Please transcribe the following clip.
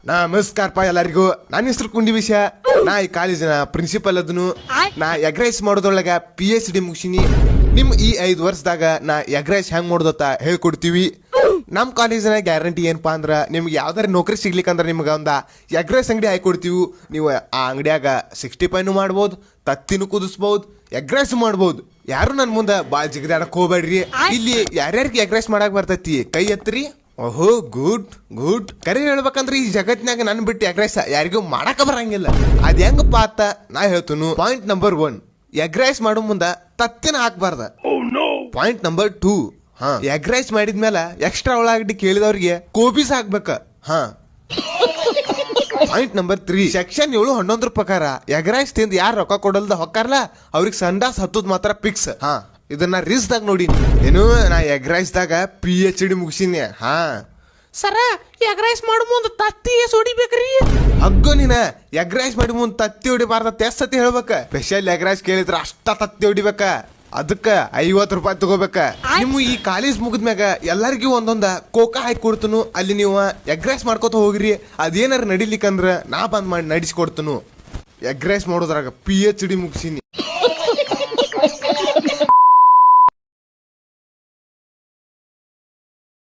ನಮಸ್ಕಾರಪ್ಪ ಎಲ್ಲರಿಗೂ. ನನ್ನ ಹೆಸರು ಕುಂಡಿ ವಿಷಯ. ನಾ ಈ ಕಾಲೇಜಿನ ಪ್ರಿನ್ಸಿಪಲ್ ಅದನು. ನಾ ಎಗ್ ರೈಸ್ ಮಾಡೋದ್ರೊಳಗ PhD ಮುಗಿಸಿನಿ. ನಿಮ್ ಈ 5 ವರ್ಷದಾಗ ನಾ ಎಗ್ ರೈಸ್ ಹೆಂಗ್ ಮಾಡೋದತ್ತ ಹೇಳ್ಕೊಡ್ತೀವಿ. ನಮ್ ಕಾಲೇಜಿನ ಗ್ಯಾರಂಟಿ ಏನಪ್ಪಾ ಅಂದ್ರ ನಿಮ್ಗೆ ಯಾವ್ದಾರ ನೌಕರಿ ಸಿಗ್ಲಿಕ್ಕಂದ್ರ ನಿಮ್ಗೆ ಒಂದ ಎಗ್ ರೈಸ್ ಅಂಗಡಿ ಹಾಕೊಡ್ತೀವಿ. ನೀವು ಆ ಅಂಗಡಿಯಾಗ 65 ಮಾಡ್ಬೋದು, ತತ್ತಿನೂ ಕುದಿಸ್ಬೋದು, ಎಗ್ ರೈಸ್ ಮಾಡ್ಬೋದು. ಯಾರು ನನ್ ಮುಂದೆ ಬಾಳ್ ಜಿಗದಾಡಕ್ ಹೋಗ್ಬೇಡ್ರಿ. ಇಲ್ಲಿ ಯಾರ್ಯಾರಿಗೆ ಎಗ್ ರೈಸ್ ಮಾಡಕ್ ಬರ್ತೈತಿ ಕೈ ಎತ್ರಿ. ಓಹೋ, ಗುಡ್ ಗುಡ್. ಕರೆ ಹೇಳ್ಬೇಕಂದ್ರೆ ಈ ಜಗತ್ನಾಗ ನನ್ ಬಿಟ್ಟು ಎಗ್ ರೈಸ್ ಯಾರಿಗೂ ಮಾಡಕ ಬರಂಗಿಲ್ಲ. ಅದ್ ಹೆಂಗಪ್ಪ ಆತ ನಾ ಹೇಳ್ತನು. ಪಾಯಿಂಟ್ ನಂಬರ್ 1, ಎಗ್ ರೈಸ್ ಮಾಡೋ ಮುಂದ ತತ್ತಿನ ಹಾಕ್ಬಾರ್ದ. ಪಾಯಿಂಟ್ ನಂಬರ್ 2, ಎಗ್ ರೈಸ್ ಮಾಡಿದ್ಮೇಲೆ ಎಕ್ಸ್ಟ್ರಾ ಉಳ್ಳಾಗಡ್ಡಿ ಕೇಳಿದವ್ರಿಗೆ ಕೋಬಿಸ್ ಹಾಕ್ಬೇಕ. ಪಾಯಿಂಟ್ ನಂಬರ್ 3, ಸೆಕ್ಷನ್ 711 ಪ್ರಕಾರ ಎಗ್ ರೈಸ್ ತಿಂದ್ ಯಾರು ರೊಕ್ಕ ಕೊಡಲ್ದ ಹೊಕ್ಕಾರಲ್ಲ ಅವ್ರಿಗೆ ಸಂಡಾಸ್ ಹತ್ತದ್ ಮಾತ್ರ ಫಿಕ್ಸ್. ಇದನ್ನ ರೀಲ್ಸ್ ದಾಗ ನೋಡಿ. ಏನು ನಾ ಎಗ್ ರೈಸ್ ದಾಗ PhD ಮುಗಿಸಿನಿ. ಸರ ಎಗ್ ರೈಸ್ ಮಾಡೋ ಮುಂದ್ ತತ್ತಿ ಹೊಡಿಬೇಕ್ರಿ. ಹಗ್ಗೋ ನೀನ ಎಗ್ ರೈಸ್ ಮಾಡಿ ಮುಂದ್ ತತ್ತಿ ಹೊಡಿಬಾರ್ದ. ಎಷ್ಟ್ ಸತಿ ಹೇಳ್ಬೇಕ. ಸ್ಪೆಷಲ್ ಎಗ್ ರೈಸ್ ಕೇಳಿದ್ರ ಅಷ್ಟ ತತ್ತಿ ಹೊಡಿಬೇಕ. ಅದಕ್ಕ 50 ರೂಪಾಯಿ ತಗೋಬೇಕ. ನಿಮ್ಮ ಈ ಕಾಲೇಜ್ ಮುಗಿದ್ಮ್ಯಾಗ ಎಲ್ಲರಿಗೂ ಒಂದೊಂದ ಕೋಕಾ ಹಾಕಿ ಕೊಡ್ತನು. ಅಲ್ಲಿ ನೀವು ಎಗ್ ರೈಸ್ ಮಾಡ್ಕೋತ ಹೋಗ್ರಿ. ಅದೇನಾರ ನಡಿಲಿಕ್ಕಂದ್ರ ನಾ ಬಂದ್ ಮಾಡಿ ನಡೆಸ್ಕೊಡ್ತನು. ಎಗ್ ರೈಸ್ ಮಾಡೋದ್ರಾಗ PhD ಮುಗಿಸಿನಿ.